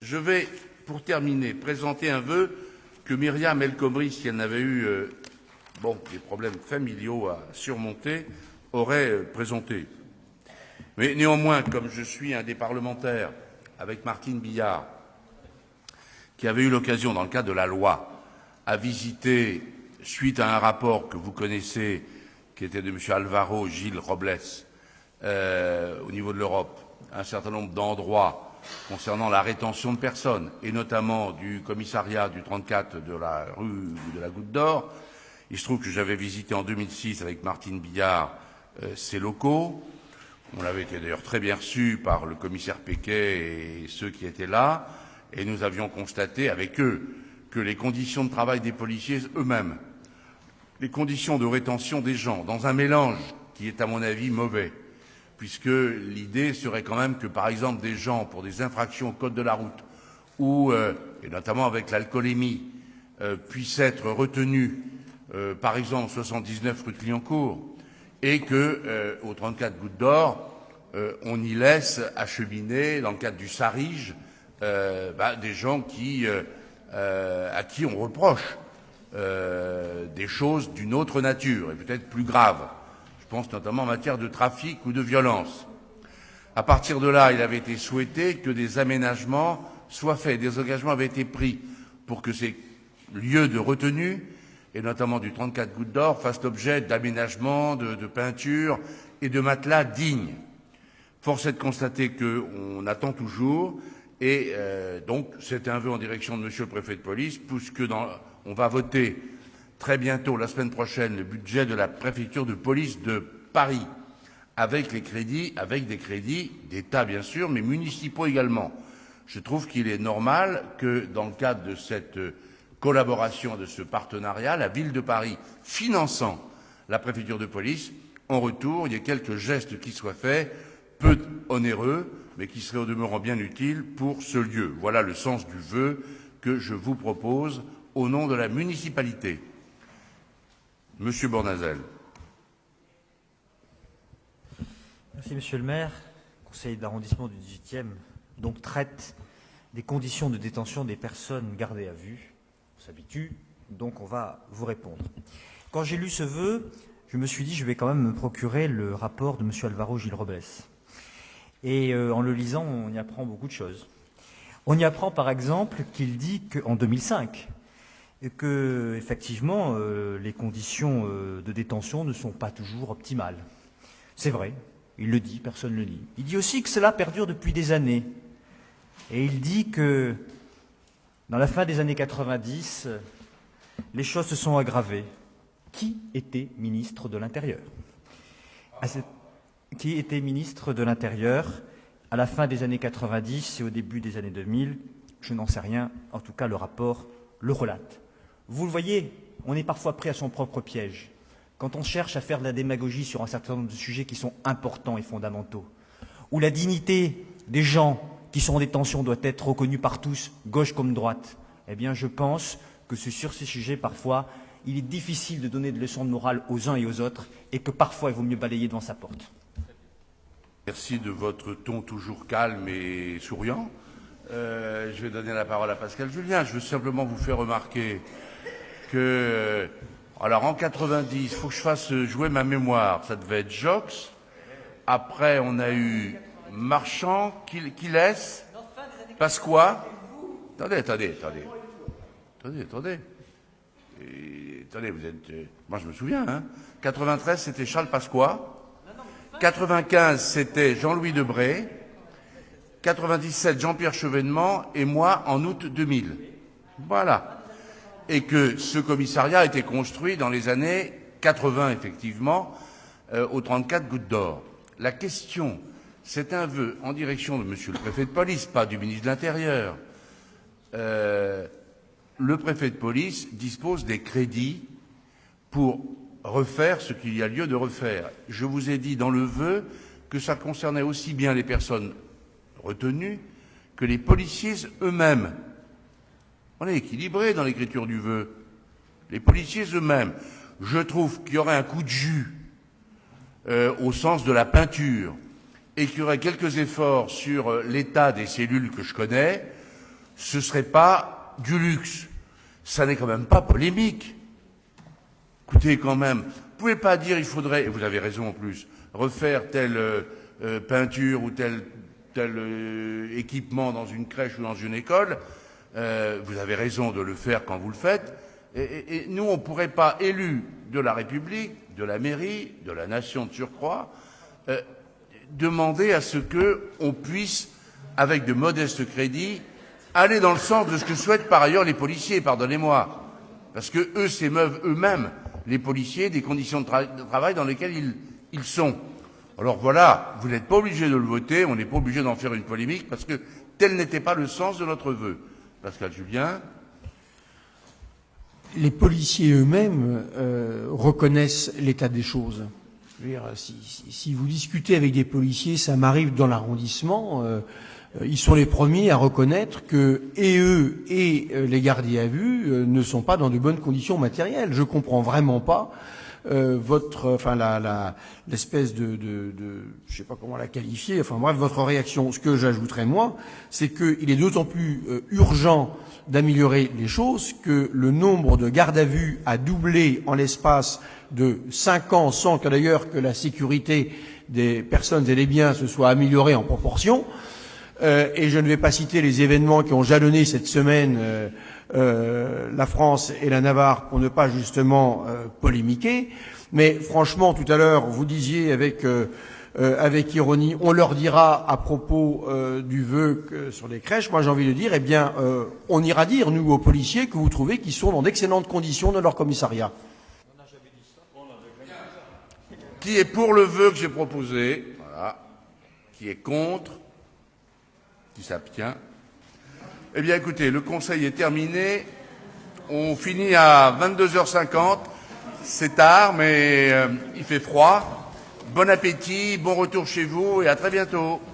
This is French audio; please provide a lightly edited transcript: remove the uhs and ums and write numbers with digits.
Je vais, pour terminer, présenter un vœu que Myriam El Khomri, si elle n'avait eu des problèmes familiaux à surmonter, aurait présenté. Mais néanmoins, comme je suis un des parlementaires, avec Martine Billard, qui avait eu l'occasion, dans le cadre de la loi, à visiter, suite à un rapport que vous connaissez, qui était de M. Alvaro Gil Robles, au niveau de l'Europe, un certain nombre d'endroits concernant la rétention de personnes, et notamment du commissariat du 34 de la rue de la Goutte d'Or. Il se trouve que j'avais visité en 2006 avec Martine Billard ces locaux. On avait été d'ailleurs très bien reçus par le commissaire Péquet et ceux qui étaient là, et nous avions constaté avec eux que les conditions de travail des policiers eux-mêmes, les conditions de rétention des gens, dans un mélange qui est à mon avis mauvais, puisque l'idée serait quand même que, par exemple, des gens pour des infractions au code de la route, ou et notamment avec l'alcoolémie, puissent être retenus, par exemple, 79 rue de Clignancourt, et que, au 34 Goutte d'Or, on y laisse acheminer, dans le cadre du SARIGE, des gens à qui on reproche des choses d'une autre nature et peut-être plus graves. Je pense notamment en matière de trafic ou de violence. À partir de là, il avait été souhaité que des aménagements soient faits, des engagements avaient été pris pour que ces lieux de retenue, et notamment du 34 Goutte d'Or, fassent l'objet d'aménagements, de peintures et de matelas dignes. Force est de constater qu'on attend toujours, et donc c'est un vœu en direction de Monsieur le Préfet de police, puisque on va voter très bientôt, la semaine prochaine, le budget de la préfecture de police de Paris, avec des crédits d'État bien sûr, mais municipaux également. Je trouve qu'il est normal que, dans le cadre de cette collaboration, de ce partenariat, la ville de Paris finançant la préfecture de police, en retour, il y ait quelques gestes qui soient faits, peu onéreux, mais qui seraient au demeurant bien utiles pour ce lieu. Voilà le sens du vœu que je vous propose au nom de la municipalité. Monsieur Bournazel. Merci, Monsieur le maire. Le conseil d'arrondissement du 18e donc traite des conditions de détention des personnes gardées à vue. On s'habitue, donc on va vous répondre. Quand j'ai lu ce vœu, je me suis dit je vais quand même me procurer le rapport de Monsieur Alvaro Gil Robles. Et en le lisant, on y apprend beaucoup de choses. On y apprend par exemple qu'il dit qu'en 2005, que effectivement les conditions de détention ne sont pas toujours optimales. C'est vrai, il le dit, personne ne le nie. Il dit aussi que cela perdure depuis des années. Et il dit que dans la fin des années 90, les choses se sont aggravées. Qui était ministre de l'Intérieur ? Qui était ministre de l'Intérieur à la fin des années 90 et au début des années 2000 ? Je n'en sais rien. En tout cas, le rapport le relate. Vous le voyez, on est parfois pris à son propre piège. Quand on cherche à faire de la démagogie sur un certain nombre de sujets qui sont importants et fondamentaux, où la dignité des gens qui sont en détention doit être reconnue par tous, gauche comme droite, eh bien je pense que sur ces sujets, parfois, il est difficile de donner des leçons de morale aux uns et aux autres, et que parfois il vaut mieux balayer devant sa porte. Merci de votre ton toujours calme et souriant. Je vais donner la parole à Pascal Julien. Je veux simplement vous faire remarquer que, alors en 90, il faut que je fasse jouer ma mémoire. Ça devait être Jox. Après, on a eu Marchand, Quilès, Pasqua. Attendez, vous êtes... moi, je me souviens, hein. 93, c'était Charles Pasqua. 95, c'était Jean-Louis Debré. 97, Jean-Pierre Chevènement. Et moi, en août 2000. Voilà. Et que ce commissariat a été construit dans les années 80, effectivement, au 34 Goutte d'Or. La question, c'est un vœu en direction de Monsieur le Préfet de police, pas du ministre de l'Intérieur. Le préfet de police dispose des crédits pour refaire ce qu'il y a lieu de refaire. Je vous ai dit dans le vœu que ça concernait aussi bien les personnes retenues que les policiers eux-mêmes. On est équilibré dans l'écriture du vœu. Les policiers eux-mêmes. Je trouve qu'il y aurait un coup de jus au sens de la peinture et qu'il y aurait quelques efforts sur l'état des cellules que je connais. ce serait pas du luxe. Ça n'est quand même pas polémique. Écoutez, quand même, vous pouvez pas dire il faudrait, et vous avez raison en plus, refaire telle peinture ou tel équipement dans une crèche ou dans une école. Vous avez raison de le faire quand vous le faites. Et nous, on ne pourrait pas, élus de la République, de la mairie, de la nation de surcroît, demander à ce qu'on puisse, avec de modestes crédits, aller dans le sens de ce que souhaitent par ailleurs les policiers, pardonnez-moi. Parce que eux s'émeuvent eux-mêmes, les policiers, des conditions de travail dans lesquelles ils sont. Alors voilà, vous n'êtes pas obligé de le voter, on n'est pas obligé d'en faire une polémique, parce que tel n'était pas le sens de notre vœu. Pascal Julien. Les policiers eux-mêmes reconnaissent l'état des choses. Je veux dire, si vous discutez avec des policiers, ça m'arrive dans l'arrondissement, ils sont les premiers à reconnaître que et eux et les gardés à vue ne sont pas dans de bonnes conditions matérielles. Je comprends vraiment pas l'espèce de je sais pas comment la qualifier, enfin bref, votre réaction. Ce que j'ajouterais moi, c'est qu'il est d'autant plus urgent d'améliorer les choses que le nombre de gardes à vue a doublé en l'espace de 5 ans, sans que d'ailleurs que la sécurité des personnes et des biens se soit améliorée en proportion. Et je ne vais pas citer les événements qui ont jalonné cette semaine la France et la Navarre pour ne pas justement polémiquer. Mais franchement, tout à l'heure, vous disiez avec ironie, on leur dira à propos du vœu sur les crèches. Moi, j'ai envie de dire, eh bien, on ira dire, nous, aux policiers, que vous trouvez qu'ils sont dans d'excellentes conditions dans leur commissariat. Qui est pour le vœu que j'ai proposé? Voilà. Qui est contre? Qui s'abstient? Eh bien, écoutez, le conseil est terminé. On finit à 22h50. C'est tard, mais il fait froid. Bon appétit, bon retour chez vous et à très bientôt.